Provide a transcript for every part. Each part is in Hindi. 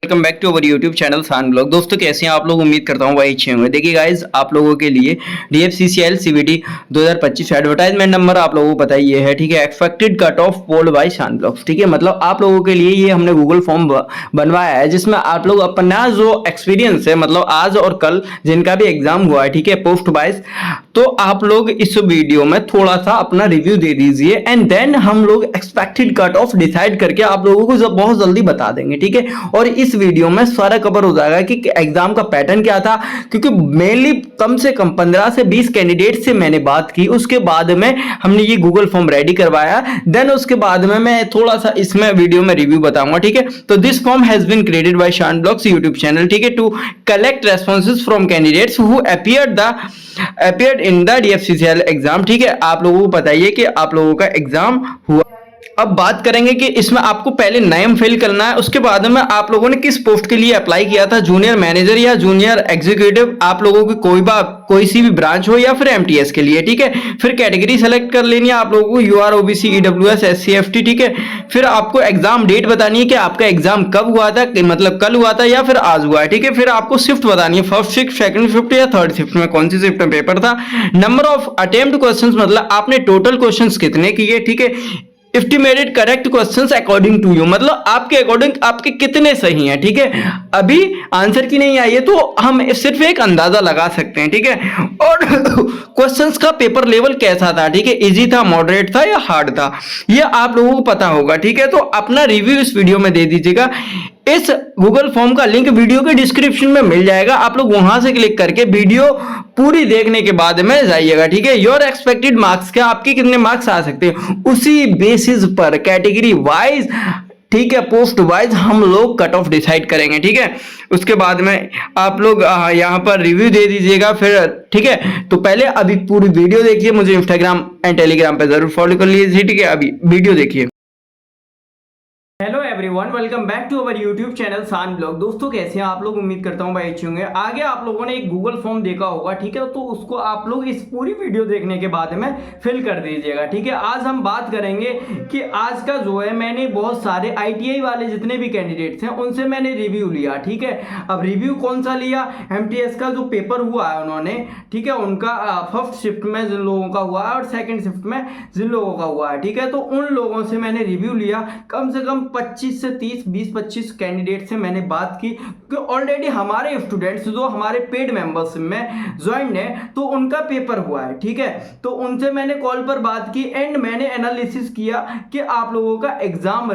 Welcome back to our YouTube channel सान ब्लॉग। दोस्तों कैसे हैं आप लोग? उम्मीद करता हूँ भाई अच्छे होंगे। देखिए गाइज, आप लोगों के लिए DFCCL CBT 2025 एडवर्टाइजमेंट नंबर आप लोगों को पता ही ये है, ठीक है। Expected cut off polled by सान ब्लॉग्स, ठीक है। मतलब आप लोगों के लिए ये हमने गूगल फॉर्म बनवाया है जिसमें आप लोग अपना जो एक्सपीरियंस है, मतलब आज और कल जिनका भी एग्जाम हुआ है, ठीक है, पोस्ट वाइज, तो आप लोग इस वीडियो में थोड़ा सा अपना रिव्यू दे दीजिए एंड देन हम लोग एक्सपेक्टेड कट ऑफ डिसाइड करके आप लोगों को बहुत जल्दी बता देंगे, ठीक है। और इस वीडियो में सारा कवर हो जाएगा कि एग्जाम का पैटर्न क्या था, क्योंकि मेनली कम से कम 15 से 20 कैंडिडेट से मैंने बात की, उसके बाद में हमने ये गूगल फॉर्म रेडी करवाया। देन उसके बाद में मैं थोड़ा सा इसमें वीडियो में रिव्यू बताऊंगा, ठीक है। तो this form has been created by Shaan blogs YouTube channel, ठीक है, to collect responses from candidates who appeared in the DFCCL exam, ठीक है। आप लोगों को बताइए कि आप लोगों का एग्जाम हुआ। अब बात करेंगे कि इसमें आपको पहले नेम फिल करना है, उसके बाद में आप लोगों ने किस पोस्ट के लिए अप्लाई किया था, जूनियर मैनेजर या जूनियर एग्जीक्यूटिव, आप लोगों की कोई सी भी ब्रांच हो या फिर MTS के लिए, ठीक है। फिर कैटेगरी सेलेक्ट कर लेनी है आप लोगों को, UR OBC EWS SC FT, ठीक है। फिर आपको एग्जाम डेट बतानी है कि आपका एग्जाम कब हुआ था, मतलब कल हुआ था या फिर आज हुआ है, ठीक है। फिर आपको शिफ्ट बतानी है, फर्स्ट शिफ्ट, सेकंड शिफ्ट या थर्ड शिफ्ट में कौन सी शिफ्ट में पेपर था। नंबर ऑफ अटेम्प्ट क्वेश्चंस, मतलब आपने टोटल क्वेश्चंस कितने किए, ठीक है। Estimated correct questions according to you, मतलब आपके अकॉर्डिंग आपके कितने सही हैं, ठीक है। अभी आंसर की नहीं आई है तो हम सिर्फ एक अंदाजा लगा सकते हैं, ठीक है। और क्वेश्चंस का पेपर लेवल कैसा था, ठीक है, इजी था, मॉडरेट था या हार्ड था, ये आप लोगों को पता होगा, ठीक है। तो अपना रिव्यू इस वीडियो में दे दीजिएगा। इस गूगल फॉर्म का लिंक वीडियो के डिस्क्रिप्शन में मिल जाएगा, आप लोग वहां से क्लिक करके वीडियो पूरी देखने के बाद में जाइएगा, ठीक है। योर एक्सपेक्टेड मार्क्स, क्या आपके कितने मार्क्स आ सकते हैं, उसी बेसिस पर कैटेगरी वाइज, ठीक है, पोस्ट वाइज हम लोग कट ऑफ डिसाइड करेंगे, ठीक है। उसके बाद में आप लोग यहाँ पर रिव्यू दे दीजिएगा फिर, ठीक है। तो पहले अभी पूरी वीडियो देखिए, मुझे इंस्टाग्राम एंड टेलीग्राम पे जरूर फॉलो कर लीजिए, ठीक है। अभी वीडियो देखिए। Hello everyone, welcome back to our YouTube channel सान ब्लॉग। दोस्तों कैसे हैं आप लोग? उम्मीद करता हूं भाई अच्छे होंगे। आगे आप लोगों ने एक गूगल फॉर्म देखा होगा, ठीक है, तो उसको आप लोग इस पूरी वीडियो देखने के बाद में फिल कर दीजिएगा, ठीक है। आज हम बात करेंगे कि आज का जो है, मैंने बहुत सारे ITI वाले जितने भी कैंडिडेट्स हैं उनसे मैंने रिव्यू लिया, ठीक है। अब रिव्यू कौन सा लिया, MTS का जो पेपर हुआ है उन्होंने, ठीक है, उनका फर्स्ट शिफ्ट में जिन लोगों का हुआ है और सेकेंड शिफ्ट में जिन लोगों का हुआ है, ठीक है। तो उन लोगों से मैंने रिव्यू लिया, कम से कम 25 से 30, 20-25 कैंडिडेट से मैंने बात की, क्योंकि ऑलरेडी हमारे स्टूडेंट्स जो हमारे पेड मेंबरशिप में ज्वाइन है तो उनका पेपर हुआ है, ठीक है। तो उनसे मैंने कॉल पर बात की एंड मैंने एनालिसिस किया कि आप लोगों का एग्जाम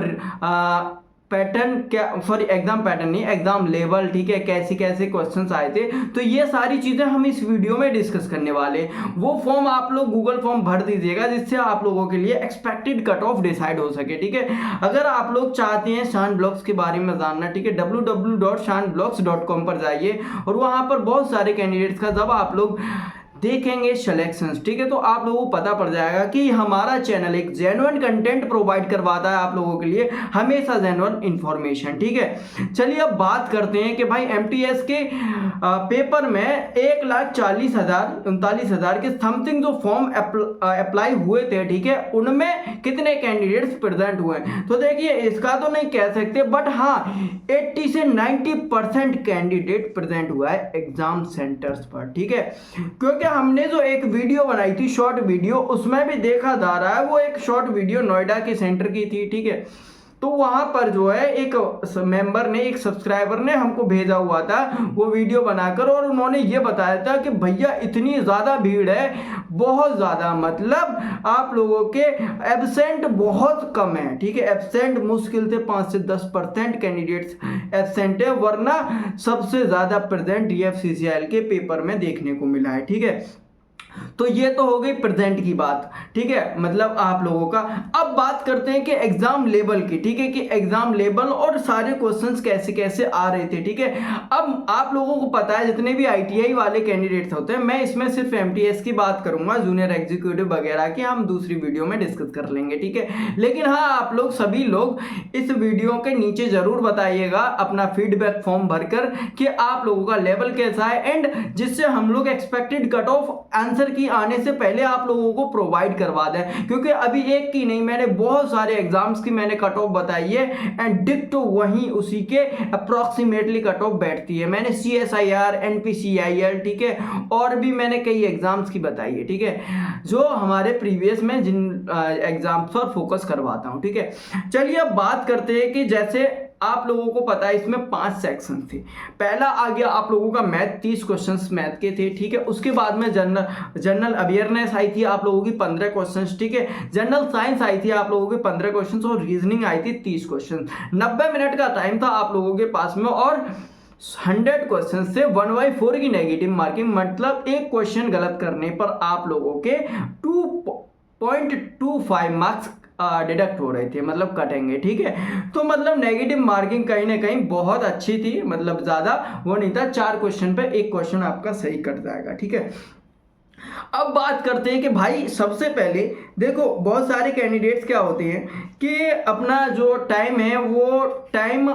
पैटर्न क्या, सॉरी एग्जाम पैटर्न नहीं, एग्जाम लेवल, ठीक है, कैसे कैसे क्वेश्चंस आए थे। तो ये सारी चीजें हम इस वीडियो में डिस्कस करने वाले। वो फॉर्म आप लोग गूगल फॉर्म भर दीजिएगा जिससे आप लोगों के लिए एक्सपेक्टेड कट ऑफ डिसाइड हो सके, ठीक है। अगर आप लोग चाहते हैं शान ब्लॉग्स के बारे में जानना, ठीक है, www.shanblogs.com पर जाइए और वहां पर बहुत सारे कैंडिडेट्स का जब आप लोग देखेंगे सिलेक्शंस, ठीक है, तो आप लोगों को पता पड़ जाएगा कि हमारा चैनल एक जेन्युइन कंटेंट प्रोवाइड करवाता है आप लोगों के लिए, हमेशा जेन्युइन इंफॉर्मेशन, ठीक है। चलिए अब बात करते हैं कि भाई MTS के पेपर में 1,40,000 के समथिंग जो फॉर्म अप्लाई हुए थे, ठीक है, उनमें कितने कैंडिडेट्स प्रेजेंट हुए। तो देखिए इसका तो नहीं कह सकते, बट हाँ 80 से 90% कैंडिडेट प्रेजेंट हुआ है एग्जाम सेंटर्स पर, ठीक है। क्योंकि हमने जो एक वीडियो बनाई थी शॉर्ट वीडियो, उसमें भी देखा जा रहा है, वो एक शॉर्ट वीडियो नोएडा के सेंटर की थी, ठीक है। तो वहां पर जो है एक मेंबर ने, एक सब्सक्राइबर ने हमको भेजा हुआ था वो वीडियो बनाकर, और उन्होंने ये बताया था कि भैया इतनी ज्यादा भीड़ है, बहुत ज्यादा, मतलब आप लोगों के एब्सेंट बहुत कम है, ठीक है। एब्सेंट मुश्किल से 5 से 10% कैंडिडेट्स एब्सेंट है, वरना सबसे ज्यादा प्रेजेंट DFCCL के पेपर में देखने को मिला है, ठीक है। तो ये तो हो गई प्रेजेंट की बात, ठीक है, मतलब आप लोगों का। अब बात करते हैं कि एग्जाम लेवल की, ठीक है, कि एग्जाम लेवल और सारे क्वेश्चंस कैसे कैसे आ रहे थे, ठीक है। अब आप लोगों को पता है जितने भी ITI वाले कैंडिडेट्स होते हैं, मैं इसमें सिर्फ MTS की बात करूंगा, जूनियर एग्जीक्यूटिव वगैरह की हम दूसरी वीडियो में डिस्कस कर लेंगे, ठीक है। लेकिन हाँ, आप लोग सभी लोग इस वीडियो के नीचे जरूर बताइएगा अपना फीडबैक फॉर्म भरकर कि आप लोगों का लेवल कैसा है, एंड जिससे हम लोग expected cut of answer answer की आने से पहले आप लोगों को प्रोवाइड करवा दें, क्योंकि अभी एक की नहीं, मैंने बहुत सारे एग्जाम्स की मैंने कट ऑफ बताई है एंड डिक्टो वहीं उसी के अप्रॉक्सीमेटली कट ऑफ बैठती है। मैंने CSIR, NPCIL, ठीक है, और भी मैंने कई एग्जाम्स की बताई है, ठीक है, जो हमारे प्रीवियस में जिन एग्जाम्स पर फोकस करवाता हूँ, ठीक है। चलिए अब बात करते हैं कि जैसे आप लोगों को पता है इसमें 5 सेक्शन थे। पहला आ गया आप लोगों का मैथ, 30 क्वेश्चंस मैथ के थे, ठीक है। उसके बाद में जनरल अवेयरनेस आई थी आप लोगों की 15 क्वेश्चंस, ठीक है। जनरल साइंस आई थी आप लोगों के 15 क्वेश्चंस और रीजनिंग आई थी 30 क्वेश्चन। 90 मिनट का टाइम था आप लोगों के पास में और 100 क्वेश्चन से 1/4 की नेगेटिव मार्किंग, मतलब एक क्वेश्चन गलत करने पर आप लोगों के 2.25 मार्क्स डिडक्ट हो रहे थे, मतलब कटेंगे, ठीक है। तो मतलब नेगेटिव मार्किंग कहीं ना कहीं बहुत अच्छी थी, मतलब ज़्यादा वो नहीं था, 4 क्वेश्चन पे एक क्वेश्चन आपका सही कट जाएगा, ठीक है। अब बात करते हैं कि भाई सबसे पहले देखो बहुत सारे कैंडिडेट्स क्या होते हैं कि अपना जो टाइम है वो टाइम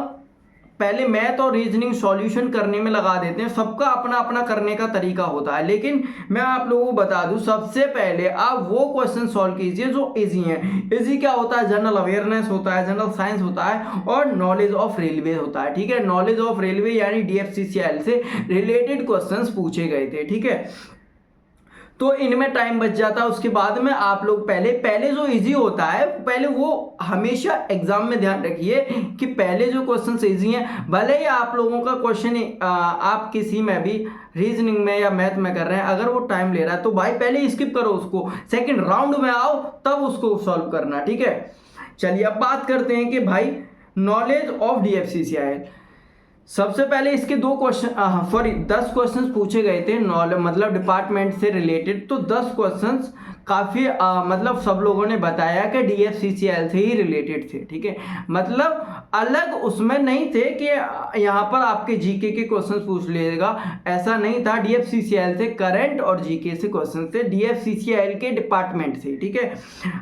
पहले मैथ और रीजनिंग सॉल्यूशन करने में लगा देते हैं। सबका अपना अपना करने का तरीका होता है, लेकिन मैं आप लोगों को बता दूं सबसे पहले आप वो क्वेश्चन सॉल्व कीजिए जो इजी हैं। इजी क्या होता है? जनरल अवेयरनेस होता है, जनरल साइंस होता है और नॉलेज ऑफ रेलवे होता है, ठीक है। नॉलेज ऑफ रेलवे यानी DFCCIL से रिलेटेड क्वेश्चन पूछे गए थे, ठीक है। तो इनमें टाइम बच जाता है। उसके बाद में आप लोग पहले जो इजी होता है पहले वो हमेशा एग्जाम में ध्यान रखिए कि पहले जो क्वेश्चन इजी हैं, भले ही आप लोगों का क्वेश्चन आप किसी में भी रीजनिंग में या मैथ में कर रहे हैं, अगर वो टाइम ले रहा है तो भाई पहले स्किप करो उसको, सेकंड राउंड में आओ तब उसको सॉल्व करना, ठीक है। चलिए अब बात करते हैं कि भाई नॉलेज ऑफ DFCCIL। सबसे पहले इसके 2 क्वेश्चन 10 क्वेश्चंस पूछे गए थे मतलब डिपार्टमेंट से रिलेटेड। तो 10 क्वेश्चंस काफ़ी मतलब सब लोगों ने बताया कि DFCCIL से ही रिलेटेड थे, ठीक है। मतलब अलग उसमें नहीं थे कि यहाँ पर आपके जीके के क्वेश्चंस पूछ लीजिएगा, ऐसा नहीं था। DFCCIL से करंट और जीके से क्वेश्चन थे, DFCCIL के डिपार्टमेंट से, ठीक है।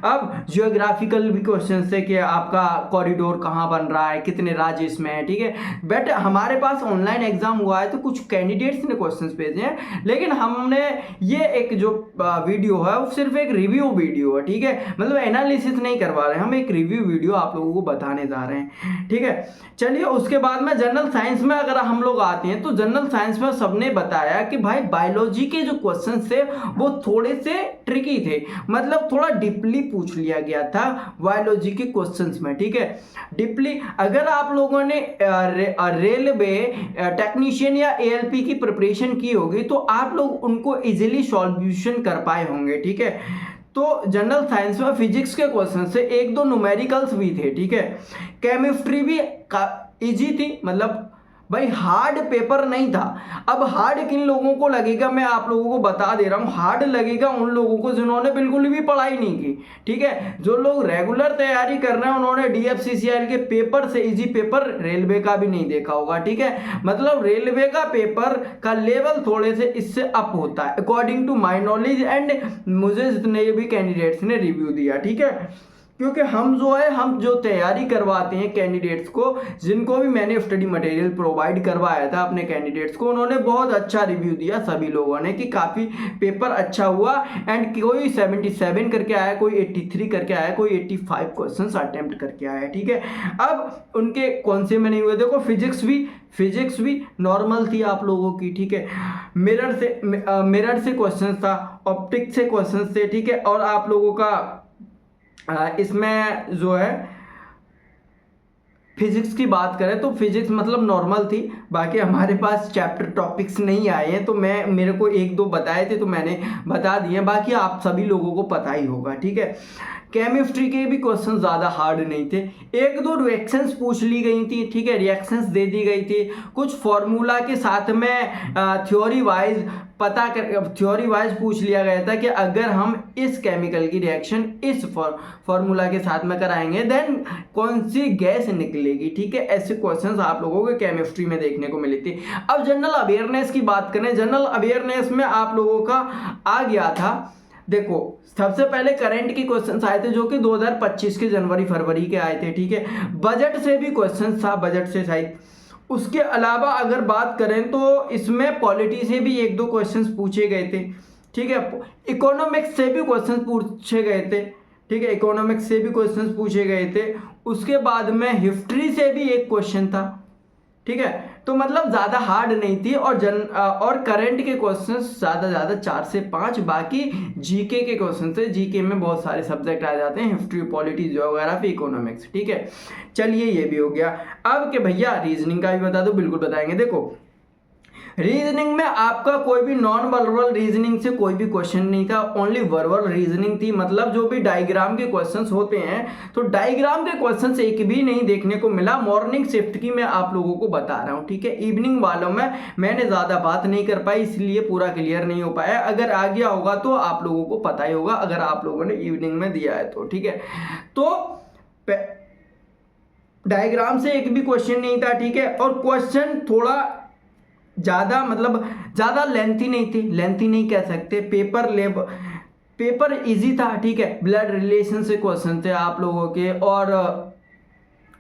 अब जियोग्राफिकल भी क्वेश्चन थे कि आपका कॉरिडोर कहाँ बन रहा है, कितने राज्य इसमें है, ठीक है। बट हमारे पास ऑनलाइन एग्जाम हुआ है तो कुछ कैंडिडेट्स ने क्वेश्चंस भेजे हैं, लेकिन हमने ये एक जो वीडियो है वो सिर्फ एक रिव्यू वीडियो है, ठीक है। मतलब एनालिसिस नहीं करवा रहे हैं हम, एक रिव्यू वीडियो आप लोगों को बताने जा रहे हैं, ठीक है। चलिए उसके बाद में जनरल साइंस में अगर हम लोग आते हैं तो जनरल साइंस में सबने बताया कि भाई बायोलॉजी के जो क्वेश्चन थे वो थोड़े से ट्रिकी थे, मतलब थोड़ा डीपली पूछ लिया गया था बायोलॉजी के क्वेश्चंस में, ठीक है। डीपली अगर आप लोगों ने रेलवे टेक्नीशियन या ALP की प्रिपरेशन की होगी तो आप लोग उनको इजीली सॉल्यूशन कर पाए होंगे, ठीक है। तो जनरल साइंस में फिजिक्स के क्वेश्चन से 1-2 न्यूमेरिकल्स भी थे, ठीक है। केमिस्ट्री भी इजी थी, मतलब भाई हार्ड पेपर नहीं था। अब हार्ड किन लोगों को लगेगा मैं आप लोगों को बता दे रहा हूँ, हार्ड लगेगा उन लोगों को जिन्होंने बिल्कुल भी पढ़ाई नहीं की, ठीक है। जो लोग रेगुलर तैयारी कर रहे हैं उन्होंने DFCCIL के पेपर से इजी पेपर रेलवे का भी नहीं देखा होगा, ठीक है। मतलब रेलवे का पेपर का लेवल थोड़े से इससे अप होता है according to my knowledge and मुझे जितने भी कैंडिडेट्स ने रिव्यू दिया, ठीक है। क्योंकि हम जो तैयारी करवाते हैं कैंडिडेट्स को, जिनको भी मैंने स्टडी मटेरियल प्रोवाइड करवाया था अपने कैंडिडेट्स को, उन्होंने बहुत अच्छा रिव्यू दिया सभी लोगों ने कि काफ़ी पेपर अच्छा हुआ एंड कोई 77 करके आया, कोई 83 करके आया, कोई 85 क्वेश्चंस अटेम्प्ट करके आया, ठीक है। अब उनके कौन से में नहीं हुए, देखो फिजिक्स भी नॉर्मल थी आप लोगों की, ठीक है। मिरर से क्वेश्चन था, ऑप्टिक्स से क्वेश्चन थे, ठीक है। और आप लोगों का इसमें जो है फिजिक्स की बात करें तो फिजिक्स मतलब नॉर्मल थी, बाकी हमारे पास चैप्टर टॉपिक्स नहीं आए हैं तो मेरे को 1-2 बताए थे तो मैंने बता दिए, बाकी आप सभी लोगों को पता ही होगा, ठीक है। केमिस्ट्री के भी क्वेश्चन ज़्यादा हार्ड नहीं थे, 1-2 रिएक्शंस पूछ ली गई थी, ठीक है, रिएक्शंस दे दी गई थी, कुछ फॉर्मूला के साथ में थ्योरी वाइज पूछ लिया गया था कि अगर हम इस केमिकल की रिएक्शन इस फॉर्मूला के साथ में कराएंगे देन कौन सी गैस निकलेगी, ठीक है। ऐसे क्वेश्चंस आप लोगों को केमिस्ट्री में देखने को मिली थी। अब जनरल अवेयरनेस की बात करें, जनरल अवेयरनेस में आप लोगों का आ गया था, देखो सबसे पहले करंट के क्वेश्चंस आए थे जो कि 2025 के जनवरी-फरवरी के आए थे, ठीक है। बजट से भी क्वेश्चंस था, बजट से शायद। उसके अलावा अगर बात करें तो इसमें पॉलिटी से भी 1-2 क्वेश्चंस पूछे गए थे, ठीक है। इकोनॉमिक्स से भी क्वेश्चन पूछे गए थे, ठीक है, इकोनॉमिक्स से भी क्वेश्चन पूछे गए थे। उसके बाद में हिस्ट्री से भी एक क्वेश्चन था, ठीक है। तो मतलब ज़्यादा हार्ड नहीं थी, और करंट के क्वेश्चंस ज़्यादा 4 से 5, बाकी जीके के क्वेश्चन थे। जीके में बहुत सारे सब्जेक्ट आ जाते हैं, हिस्ट्री, पॉलिटी, ज्योग्राफी, इकोनॉमिक्स, ठीक है। चलिए ये भी हो गया। अब के भैया रीजनिंग का भी बता दो, बिल्कुल बताएंगे। देखो रीजनिंग में आपका कोई भी नॉन वर्बल रीजनिंग से कोई भी क्वेश्चन नहीं था, ओनली वर्बल रीजनिंग थी। मतलब जो भी डायग्राम के क्वेश्चंस होते हैं, तो डायग्राम के क्वेश्चंस एक भी नहीं देखने को मिला। मॉर्निंग शिफ्ट की मैं आप लोगों को बता रहा हूं, ठीक है। इवनिंग वालों में मैंने ज़्यादा बात नहीं कर पाई, इसलिए पूरा क्लियर नहीं हो पाया। अगर आ गया होगा तो आप लोगों को पता ही होगा, अगर आप लोगों ने इवनिंग में दिया है तो, ठीक है। तो डायग्राम से एक भी क्वेश्चन नहीं था, ठीक है। और क्वेश्चन थोड़ा ज़्यादा, मतलब ज़्यादा लेंथी नहीं थी, लेंथी नहीं कह सकते, पेपर इजी था, ठीक है। ब्लड रिलेशन से क्वेश्चन थे आप लोगों के,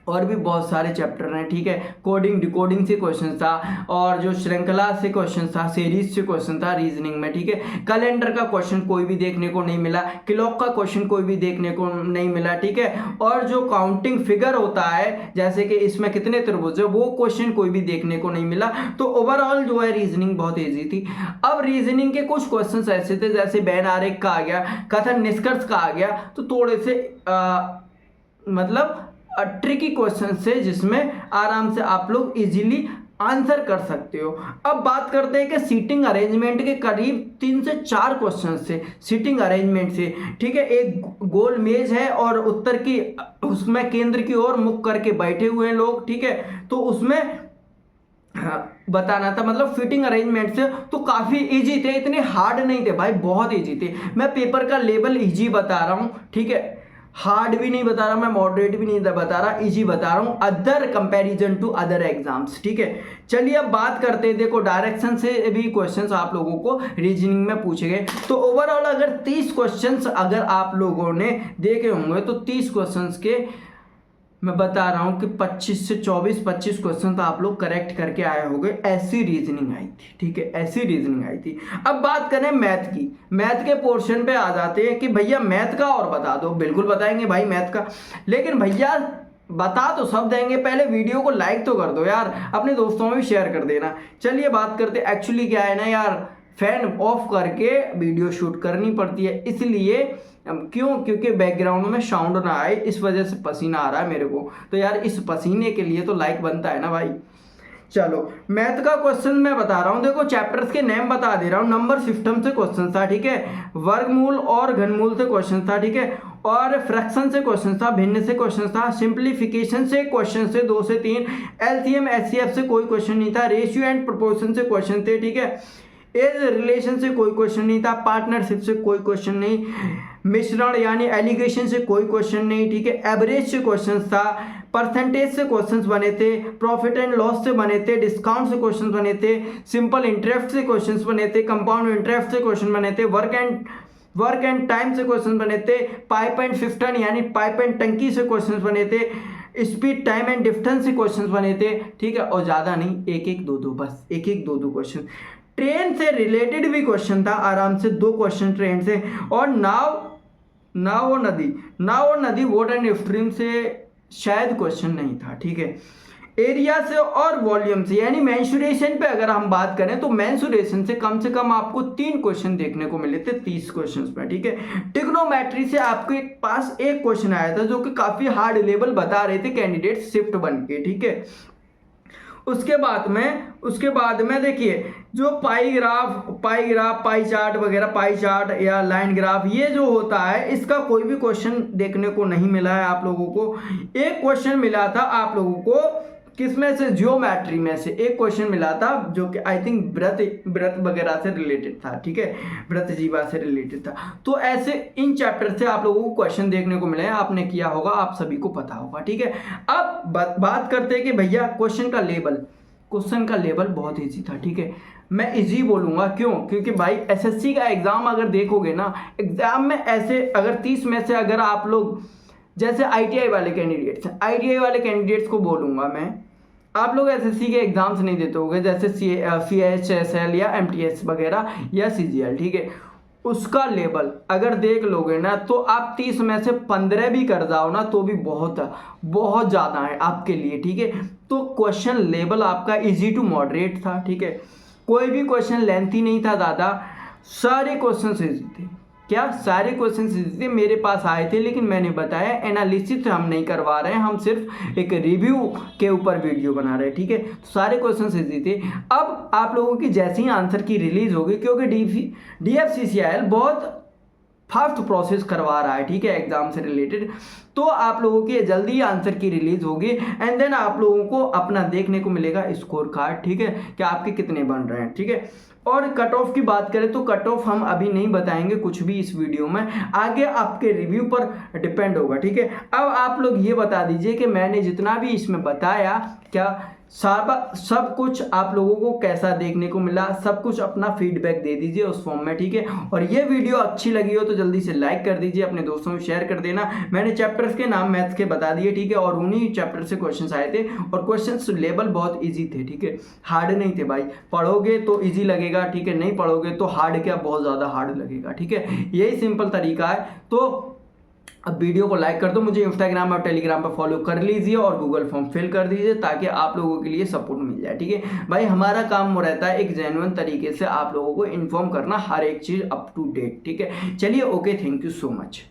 और भी बहुत सारे चैप्टर हैं, ठीक है। कोडिंग डिकोडिंग से क्वेश्चन था, और जो श्रृंखला से क्वेश्चन था, सीरीज से क्वेश्चन था रीजनिंग में, ठीक है। कैलेंडर का क्वेश्चन कोई भी देखने को नहीं मिला, क्लॉक का क्वेश्चन कोई भी देखने को नहीं मिला, ठीक है। और जो काउंटिंग फिगर होता है, जैसे कि इसमें कितने त्रिभुज है, वो क्वेश्चन कोई भी देखने को नहीं मिला। तो ओवरऑल जो है रीजनिंग बहुत ईजी थी। अब रीजनिंग के कुछ क्वेश्चन ऐसे थे, जैसे बैन आरेख का आ गया, कथन निष्कर्ष का आ गया, तो थोड़े से मतलब ट्रिकी क्वेश्चन से, जिसमें आराम से आप लोग इजीली आंसर कर सकते हो। अब बात करते हैं कि सीटिंग अरेंजमेंट के करीब 3 से 4 क्वेश्चन से, सीटिंग अरेंजमेंट से, ठीक है। एक गोल मेज है और उत्तर की, उसमें केंद्र की ओर मुख करके बैठे हुए हैं लोग, ठीक है। तो उसमें बताना था, मतलब फिटिंग अरेंजमेंट से तो काफ़ी इजी थे, इतने हार्ड नहीं थे भाई, बहुत इजी थे। मैं पेपर का लेवल इजी बता रहा हूँ, ठीक है। हार्ड भी नहीं बता रहा मैं, मॉडरेट भी नहीं बता रहा, इजी बता रहा हूँ, other comparison to other exams, ठीक है। चलिए अब बात करते हैं। देखो डायरेक्शन से भी क्वेश्चंस आप लोगों को रीजनिंग में पूछे गए। तो ओवरऑल अगर 30 क्वेश्चंस अगर आप लोगों ने देखे होंगे, तो 30 क्वेश्चंस के मैं बता रहा हूँ कि 25 से 25 क्वेश्चन तो आप लोग करेक्ट करके आए होंगे। ऐसी रीजनिंग आई थी, ठीक है, ऐसी रीजनिंग आई थी। अब बात करें मैथ की, मैथ के पोर्शन पे आ जाते हैं कि भैया मैथ का और बता दो। बिल्कुल बताएंगे भाई मैथ का, लेकिन भैया बता तो सब देंगे, पहले वीडियो को लाइक तो कर दो यार, अपने दोस्तों में भी शेयर कर देना। चलिए बात करते, एक्चुअली क्या है ना यार, फैन ऑफ करके वीडियो शूट करनी पड़ती है, इसलिए क्यों, क्योंकि बैकग्राउंड में साउंड ना आए, इस वजह से पसीना आ रहा है मेरे को। तो यार इस पसीने के लिए तो लाइक बनता है ना भाई। चलो मैथ का क्वेश्चन मैं बता रहा हूँ। देखो चैप्टर्स के नेम बता दे रहा हूँ। नंबर सिस्टम से क्वेश्चन था, ठीक है। वर्गमूल और घनमूल से क्वेश्चन था, ठीक है। और फ्रैक्शन से क्वेश्चन था, भिन्न से क्वेश्चन था, सिंप्लीफिकेशन से क्वेश्चन से 2 से 3, एलसीएम एचसीएफ से कोई क्वेश्चन नहीं था, रेशियो एंड प्रोपोर्शन से क्वेश्चन थे, ठीक है। एज रिलेशन से कोई क्वेश्चन नहीं था, पार्टनरशिप से कोई क्वेश्चन नहीं, मिश्रण यानी एलिगेशन से कोई क्वेश्चन नहीं, ठीक है। एवरेज से क्वेश्चन था, परसेंटेज से क्वेश्चंस बने थे, प्रॉफिट एंड लॉस से बने थे, डिस्काउंट से क्वेश्चंस बने थे, सिंपल इंटरेस्ट से क्वेश्चंस बने थे, कंपाउंड इंटरेस्ट से क्वेश्चन बने थे, वर्क एंड टाइम से क्वेश्चन बने थे, पाइप एंड सिस्टम यानी पाइप एंड टंकी से क्वेश्चन बने थे, स्पीड टाइम एंड डिस्टेंस से क्वेश्चन बने थे, ठीक है। और ज़्यादा नहीं, एक एक दो दो, बस एक एक दो दो क्वेश्चन। ट्रेन से रिलेटेड भी क्वेश्चन था, आराम से 2 क्वेश्चन ट्रेन से। और नाव और नदी वाटर एंड स्ट्रीम से शायद क्वेश्चन नहीं था, ठीक है। एरिया से और वॉल्यूम से यानी मेंसुरेशन पे अगर हम बात करें, तो मेंसुरेशन से कम आपको 3 क्वेश्चन देखने को मिले थे 30 क्वेश्चंस में, ठीक है। ट्रिग्नोमेट्री से आपके पास एक क्वेश्चन आया था, जो कि काफी हार्ड लेवल बता रहे थे कैंडिडेट शिफ्ट बन के, ठीक है। उसके बाद में देखिए जो पाई चार्ट वगैरह, पाई चार्ट या लाइन ग्राफ, ये जो होता है, इसका कोई भी क्वेश्चन देखने को नहीं मिला है आप लोगों को। एक क्वेश्चन मिला था आप लोगों को, किसमें से, ज्योमेट्री में से एक क्वेश्चन मिला था, जो कि आई थिंक व्रत वगैरह से रिलेटेड था, ठीक है, व्रत जीवा से रिलेटेड था। तो ऐसे इन चैप्टर से आप लोगों को क्वेश्चन देखने को मिले हैं, आपने किया होगा, आप सभी को पता होगा, ठीक है। अब बात करते हैं कि भैया क्वेश्चन का लेवल बहुत ईजी था, ठीक है। मैं इजी बोलूंगा, क्यों, क्योंकि भाई एसएससी का एग्जाम अगर देखोगे ना, एग्जाम में ऐसे अगर 30 में से अगर आप लोग, जैसे आईटीआई वाले कैंडिडेट्स को बोलूंगा मैं, आप लोग एसएससी के एग्जाम्स नहीं देते होगे, जैसे सीएचएसएल या एमटीएस वगैरह या सीजीएल, ठीक है। उसका लेवल अगर देख लोगे ना तो आप 30 में से 15 भी कर जाओ ना तो भी बहुत ज़्यादा है आपके लिए, ठीक है। तो क्वेश्चन लेवल आपका इजी टू मॉडरेट था, ठीक है। कोई भी क्वेश्चन लेंथी नहीं था दादा, सारे क्वेश्चन इजी थे। क्या सारे क्वेश्चन इजी थे मेरे पास आए थे, लेकिन मैंने बताया एनालिसिस हम नहीं करवा रहे हैं, हम सिर्फ एक रिव्यू के ऊपर वीडियो बना रहे हैं, ठीक है। तो सारे क्वेश्चन इजी थे। अब आप लोगों की जैसे ही आंसर की रिलीज होगी, क्योंकि DFCCIL बहुत फास्ट प्रोसेस करवा रहा है, ठीक है, एग्जाम से रिलेटेड, तो आप लोगों की जल्दी आंसर की रिलीज होगी एंड देन आप लोगों को अपना देखने को मिलेगा स्कोर कार्ड, ठीक है, कि आपके कितने बन रहे हैं, ठीक है। और कट ऑफ की बात करें तो कट ऑफ हम अभी नहीं बताएंगे कुछ भी इस वीडियो में, आगे आपके रिव्यू पर डिपेंड होगा, ठीक है। अब आप लोग ये बता दीजिए कि मैंने जितना भी इसमें बताया क्या सब कुछ आप लोगों को कैसा देखने को मिला, सब कुछ अपना फीडबैक दे दीजिए उस फॉर्म में, ठीक है। और ये वीडियो अच्छी लगी हो तो जल्दी से लाइक कर दीजिए, अपने दोस्तों में शेयर कर देना। मैंने चैप्टर्स के नाम मैथ्स के बता दिए, ठीक है, और उन्हीं चैप्टर से क्वेश्चंस आए थे और क्वेश्चंस लेवल बहुत इजी थे, ठीक है, हार्ड नहीं थे भाई। पढ़ोगे तो इजी लगेगा, ठीक है, नहीं पढ़ोगे तो हार्ड क्या बहुत ज़्यादा हार्ड लगेगा, ठीक है। यही सिंपल तरीका है। तो अब वीडियो को लाइक कर दो, मुझे इंस्टाग्राम और टेलीग्राम पर फॉलो कर लीजिए और गूगल फॉर्म फिल कर दीजिए ताकि आप लोगों के लिए सपोर्ट मिल जाए, ठीक है भाई। हमारा काम वो रहता है एक जेन्युइन तरीके से आप लोगों को इन्फॉर्म करना, हर एक चीज़ अप टू डेट, ठीक है। चलिए okay, thank you so much.